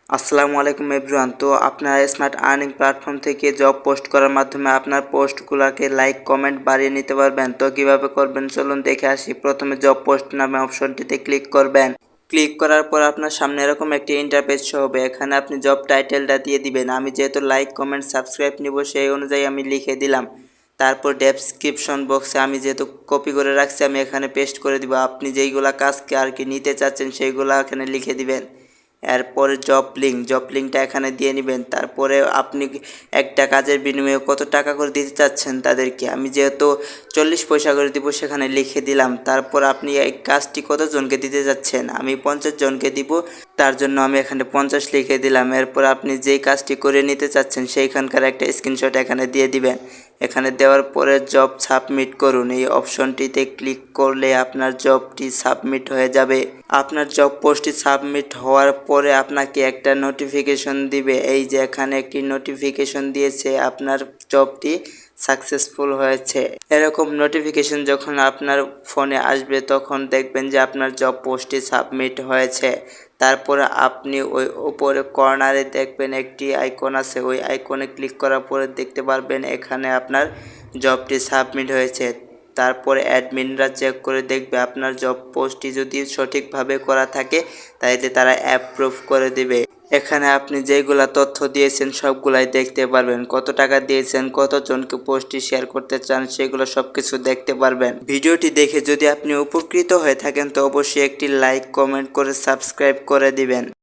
আসসালামু আলাইকুম এভরিওয়ান। তো আপনারা স্মার্ট আর্নিং প্ল্যাটফর্ম থেকে জব পোস্ট করার মাধ্যমে আপনার পোস্টগুলোকে লাইক কমেন্ট বাড়িয়ে নিতে পারবেন। তো কিভাবে করবেন চলুন দেখে আসি। প্রথমে জব পোস্ট নামে অপশনটিতে ক্লিক করবেন। ক্লিক করার পর আপনার সামনে এরকম একটি ইন্টারফেস শো হবে। এখানে আপনি জব টাইটেলটা দিয়ে দিবেন। আমি যেহেতু লাইক কমেন্ট সাবস্ক্রাইব নিব সেই অনুযায়ী আমি লিখে দিলাম। তারপর ডেসক্রিপশন বক্সে আমি যেহেতু কপি করে রাখছি আমি এখানে পেস্ট করে দিব। আপনি যেইগুলা কাজকে আর কি নিতে চাচ্ছেন সেইগুলো এখানে লিখে দিবেন। এরপরে জব লিঙ্কটা এখানে দিয়ে নেবেন। তারপরে আপনি একটা কাজের বিনিময়ে কত টাকা করে দিতে চাচ্ছেন তাদেরকে, আমি যেহেতু 40 পয়সা করে দিব সেখানে লিখে দিলাম। তারপর আপনি এই কাজটি কতজনকে দিতে যাচ্ছেন, আমি 50 জনকে দিব, তার জন্য আমি এখানে 50 লিখে দিলাম। এরপর আপনি যেই কাজটি করে নিতে চাচ্ছেন সেইখানকার একটা স্ক্রিনশট এখানে দিয়ে দিবেন। এখানে দেওয়ার পরে জব সাবমিট করুন, এই অপশনটিতে ক্লিক করলে আপনার জবটি সাবমিট হয়ে যাবে। আপনার জব পোস্টটি সাবমিট হওয়ার পরে আপনাকে একটা নোটিফিকেশন দিবে। এই যে এখানে একটি নোটিফিকেশন দিয়েছে আপনার জবটি সাকসেসফুল হয়েছে। এরকম নোটিফিকেশন যখন আপনার ফোনে আসবে তখন দেখবেন যে আপনার জব পোস্টটি সাবমিট হয়েছে। তারপরে আপনি ওই উপরে কর্নারে দেখবেন একটি আইকন আছে, ওই আইকনে ক্লিক করার পরে দেখতে পারবেন এখানে আপনার জবটি সাবমিট হয়েছে। তারপরে অ্যাডমিনরা চেক করে দেখবে আপনার জব পোস্টটি যদি সঠিকভাবে করা থাকে তাইলে তারা অ্যাপ্রুভ করে দেবে। এখানে আপনি যেগুলা তথ্য দিয়েছেন সবগুলাই দেখতে পারবেন, কত টাকা দিয়েছেন, কতজনকে পোস্টটি শেয়ার করতে চান সেগুলো সব কিছু দেখতে পারবেন। ভিডিওটি দেখে যদি আপনি উপকৃত হয়ে থাকেন তো অবশ্যই একটি লাইক কমেন্ট করে সাবস্ক্রাইব করে দিবেন।